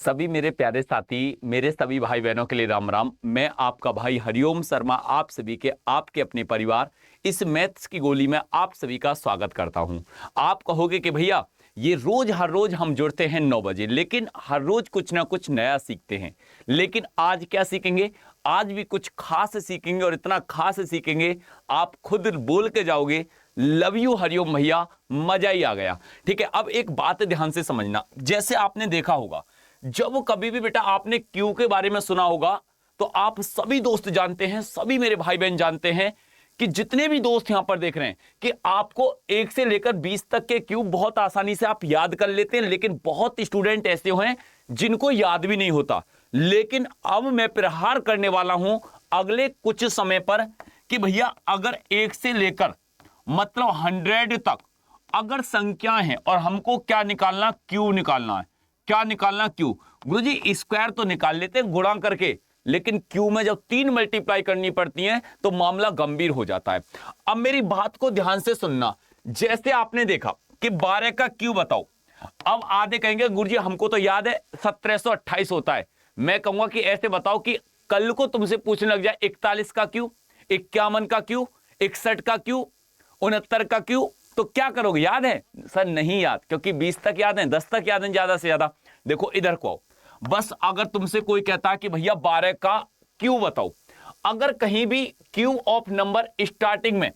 सभी मेरे प्यारे साथी, मेरे सभी भाई बहनों के लिए राम राम। मैं आपका भाई हरिओम शर्मा आप सभी के आपके अपने परिवार इस मैथ्स की गोली में आप सभी का स्वागत करता हूं। आप कहोगे कि भैया ये रोज हर रोज हम जुड़ते हैं 9 बजे, लेकिन हर रोज कुछ ना कुछ नया सीखते हैं। लेकिन आज क्या सीखेंगे? आज भी कुछ खास सीखेंगे और इतना खास सीखेंगे आप खुद बोल के जाओगे लव यू हरिओम भैया, मजा ही आ गया। ठीक है, अब एक बात ध्यान से समझना। जैसे आपने देखा होगा, जब कभी भी बेटा आपने क्यू के बारे में सुना होगा तो आप सभी दोस्त जानते हैं, सभी मेरे भाई बहन जानते हैं कि जितने भी दोस्त यहां पर देख रहे हैं कि आपको 1 से लेकर 20 तक के क्यूब बहुत आसानी से आप याद कर लेते हैं। लेकिन बहुत स्टूडेंट ऐसे हैं जिनको याद भी नहीं होता। लेकिन अब मैं प्रहार करने वाला हूं अगले कुछ समय पर कि भैया अगर 1 से लेकर मतलब 100 तक अगर संख्या है और हमको क्या निकालना, क्यू निकालना है। क्या निकालना? क्यू। गुरुजी स्क्वायर तो निकाल लेते हैं गुणा करके, लेकिन क्यू में जब 3 मल्टीप्लाई करनी पड़ती है तो मामला गंभीर हो जाता है। अब मेरी बात को ध्यान से सुनना। जैसे आपने देखा कि 12 का क्यू बताओ। अब आधे कहेंगे गुरुजी हमको तो याद है 1728 होता है। मैं कहूंगा कि ऐसे बताओ कि कल को तुमसे पूछने लग जाए 41 का क्यू, 51 का क्यू, 61 का क्यू, 69 का क्यू, तो क्या करोगे? याद है? सर नहीं याद, क्योंकि 20 तक याद है, 10 तक याद है ज्यादा से ज्यादा। देखो इधर को आओ। बस अगर तुमसे कोई कहता है कि भैया 12 का क्यू बताओ, अगर कहीं भी क्यू ऑफ नंबर स्टार्टिंग में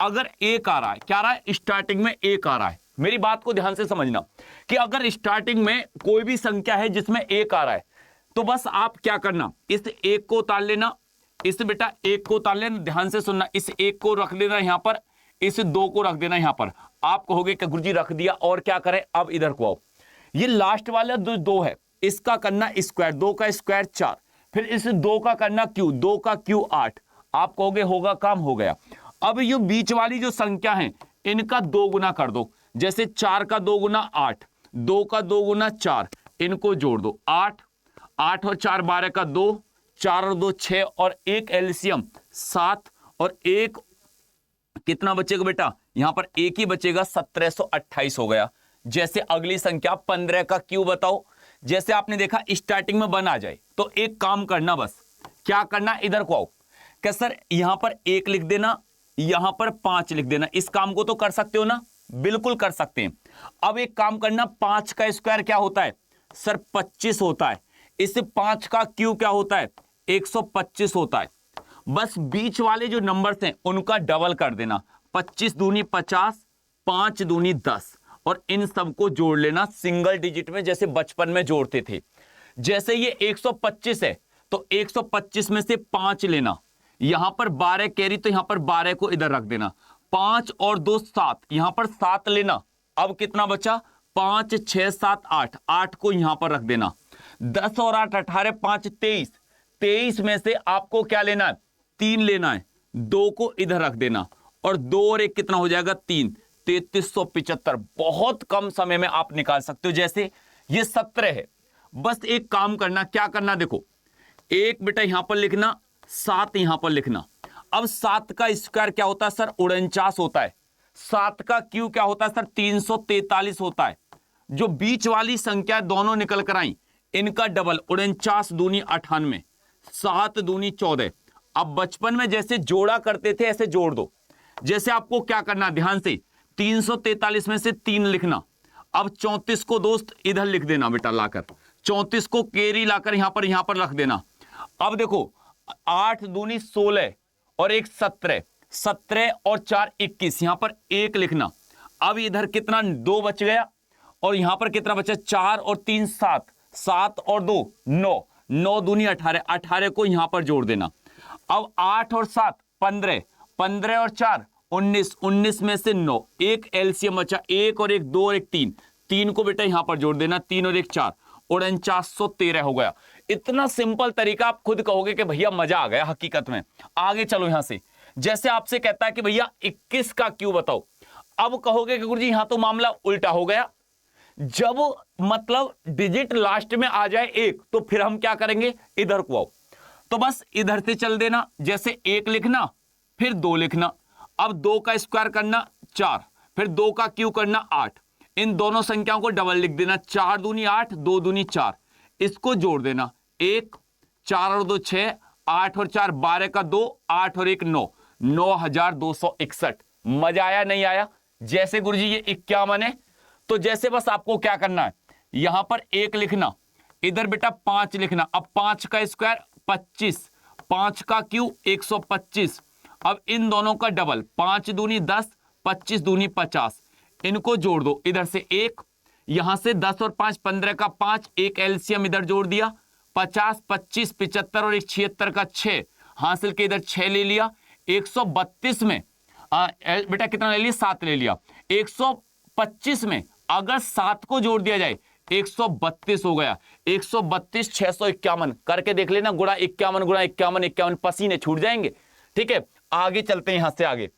अगर 1 आ रहा है, क्या आ रहा है? स्टार्टिंग में 1 आ रहा है। मेरी बात को ध्यान से समझना कि अगर स्टार्टिंग में कोई भी संख्या है जिसमें 1 आ रहा है, तो बस आप क्या करना, इस 1 को उतार लेना, इस बेटा 1 को उतार लेना। ध्यान से सुनना, इस 1 को रख लेना यहां पर, इस 2 को रख देना यहां पर। आप कहोगे कि गुरुजी रख दिया और क्या करें? अब इधर को आओ। ये लास्ट वाला जो 2 है इसका करना स्क्वायर, 2 का स्क्वायर 4, फिर इस 2 का करना क्यू, 2 का क्यू 8। आप कहोगे होगा, काम हो गया। अब ये बीच वाली जो संख्या है इनका 2 गुना कर दो। जैसे 4 का 2 गुना 8, 2 का 2 गुना 4, इनको जोड़ दो 8, 8 और 4 12 का 2, 4 और 2 6 और 1 एलसीएम 7 और 1 कितना बचेगा बेटा? यहां पर 1 ही बचेगा, 1728 हो गया। जैसे अगली संख्या 15 का क्यू बताओ। जैसे आपने देखा स्टार्टिंग में 1 आ जाए तो एक काम करना, बस क्या करना, इधर को आओ। क्या सर यहां पर 1 लिख देना, यहां पर 5 लिख देना। इस काम को तो कर सकते हो ना? बिल्कुल कर सकते हैं। अब एक काम करना, 5 का स्क्वायर क्या होता है? सर 25 होता है। इस 5 का क्यू क्या होता है? 125 होता है। बस बीच वाले जो नंबर्स हैं उनका डबल कर देना, 25 दूनी 50, 5 दूनी 10, और इन सबको जोड़ लेना सिंगल डिजिट में, जैसे बचपन में जोड़ते थे। जैसे ये 125 है तो 125 में से 5 लेना, यहां पर 12 कैरी तो यहां पर 12 को इधर रख देना, 5 और 2 7, यहां पर 7 लेना। अब कितना बचा? 5 6 7 8, 8 को यहां पर रख देना। 10 और 8 18, 5 23, 23 में से आपको क्या लेना है? 3 लेना है, 2 को इधर रख देना, और 2 और 1 कितना हो जाएगा? 3, 3375। बहुत कम समय में आप निकाल सकते हो। जैसे ये 17 है, बस एक काम करना, क्या करना देखो, 1 बेटा यहां पर लिखना, 7 यहां पर लिखना। अब 7 का स्क्वायर क्या होता है? सर 49 होता है। 7 का क्यू क्या होता है? सर 343 होता है। जो बीच वाली संख्या दोनों निकल कर आई, इनका डबल, 49 दूनी 98, 7 दूनी 14। अब बचपन में जैसे जोड़ा करते थे ऐसे जोड़ दो। जैसे आपको क्या करना, ध्यान से, 343 में से 3 लिखना। अब 34 को दोस्त इधर लिख देना बेटा, लाकर 34 को केरी लाकर यहां पर रख देना। अब देखो 8 दूनी 16 और 1 17, 17 और 4 21, यहां पर 1 लिखना। अब इधर कितना? 2 बच गया, और यहां पर कितना बचा? 4 और 3 7, 7 और 2 9, 9 दूनी 18, 18 को यहां पर जोड़ देना। अब 8 और 7 15, 15 और 4 19, 19 में से 9, 1 एलसीएम बचा, 1 और 1 2 और 1 3, 3 को बेटा यहां पर जोड़ देना, 3 और 1 4, 4913 हो गया। इतना सिंपल तरीका, आप खुद कहोगे कि भैया मजा आ गया हकीकत में। आगे चलो यहां से। जैसे आपसे कहता है कि भैया 21 का क्यू बताओ, अब कहोगे कि गुरुजी यहां तो मामला उल्टा हो गया। जब मतलब डिजिट लास्ट में आ जाए 1, तो फिर हम क्या करेंगे? इधर को आओ, तो बस इधर से चल देना। जैसे 1 लिखना, फिर 2 लिखना। अब 2 का स्क्वायर करना 4, फिर 2 का क्यू करना 8। इन दोनों संख्याओं को डबल लिख देना, 4 दूनी 8, 2 दूनी 4। इसको जोड़ देना, 1 4 और 2 6, 8 और 4 12 का 2, 8 और 1 9, 9261। मजा आया नहीं आया? जैसे गुरुजी ये 51 है, तो जैसे बस आपको क्या करना है, यहां पर 1 लिखना, इधर बेटा 5 लिखना। अब 5 का स्क्वायर 25, 5 का क्यूब 125। अब इन दोनों का डबल, 5 दूनी 10, 25 दूनी 50। इनको जोड़ दो, इधर से 1, यहां से 10 और 5 15 का 5, एक एलसीएम इधर जोड़ दिया, 50 25 75 और 1 76 का 6 हासिल के इधर 6 ले लिया। 132 में बेटा कितना ले लिया? 7 ले लिया। 125 में अगर 7 को जोड़ दिया जाए 132 हो गया। 132 651 करके देख लेना, गुणा 51 गुणा 51 51, पसीने छूट जाएंगे। ठीक है, आगे चलते हैं, यहां से आगे।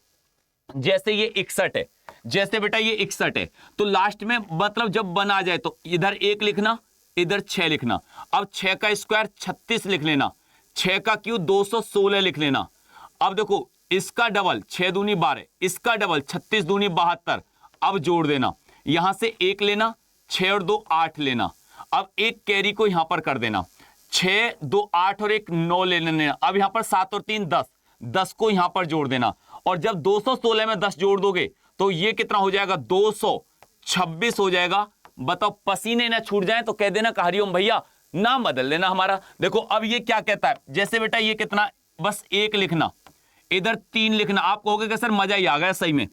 जैसे ये 61 है, जैसे बेटा ये 61 है, तो लास्ट में मतलब जब बना जाए तो इधर 1 लिखना, इधर 6 लिखना। अब 6 का स्क्वायर 36 लिख लेना, 6 का क्यूब 216 लिख लेना। अब देखो इसका डबल 6 दूनी 12, इसका डबल 36 दूनी 72। अब जोड़ देना, यहां से 1 लेना, 6 और 2 8 लेना। अब एक कैरी को यहां पर कर देना, 6 2 8 और 1 9 ले लेना। अब यहां पर 7 और 3 10, 10 को यहां पर जोड़ देना। और जब 216 में 10 जोड़ दोगे तो ये कितना हो जाएगा? 226 हो जाएगा। बताओ, पसीने ना छूट जाए तो कह देना कि हरिओम भैया नाम बदल लेना हमारा। देखो अब ये क्या कहता है, जैसे बेटा ये कितना, बस 1 लिखना, इधर 3 लिखना। आप कहोगे कि सर मजा ही आ गया सही में।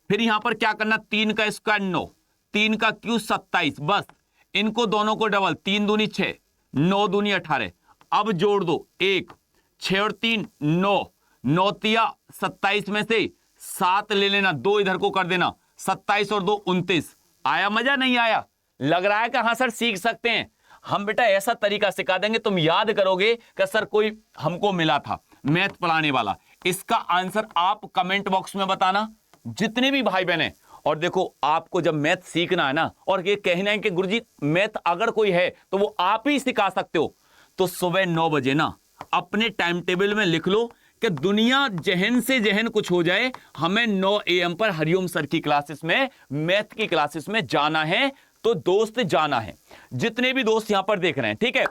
फिर यहां पर क्या करना, 3 का स्क्वायर 9, 3 का क्यूब 27, बस इनको दोनों को डबल, 3 दूनी 6, 9 दूनी 18। अब जोड़ दो, 1 6 और 3 9, 9 तिया 27 में से 7 ले लेना, 2 इधर को कर देना, 27 और 2 29। आया मजा नहीं आया? लग रहा है कि हाँ सर सीख सकते हैं हम। बेटा ऐसा तरीका सिखा देंगे, तुम याद करोगे कि सर कोई हमको मिला था मैथ पढ़ाने वाला। इसका आंसर आप कमेंट बॉक्स में बताना, जितने भी भाई बहन हैं। और देखो आपको जब मैथ सीखना है ना, और ये कहना है कि गुरुजी मैथ अगर कोई है तो वो आप ही सिखा सकते हो, तो सुबह 9 बजे ना अपने टाइम टेबल में लिख लो कि दुनिया जहन से जहन कुछ हो जाए, हमें 9 AM पर हरिओम सर की क्लासेस में, मैथ की क्लासेस में जाना है। तो दोस्त जाना है, जितने भी दोस्त यहां पर देख रहे हैं, ठीक है।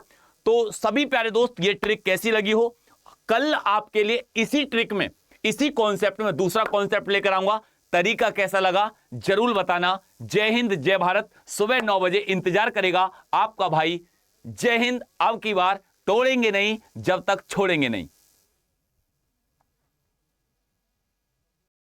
तो सभी प्यारे दोस्त, ये ट्रिक कैसी लगी हो, कल आपके लिए इसी ट्रिक में, इसी कॉन्सेप्ट में दूसरा कॉन्सेप्ट लेकर आऊंगा। तरीका कैसा लगा जरूर बताना। जय हिंद जय भारत। सुबह 9 बजे इंतजार करेगा आपका भाई। जय हिंद। अब की बार तोड़ेंगे नहीं जब तक छोड़ेंगे नहीं।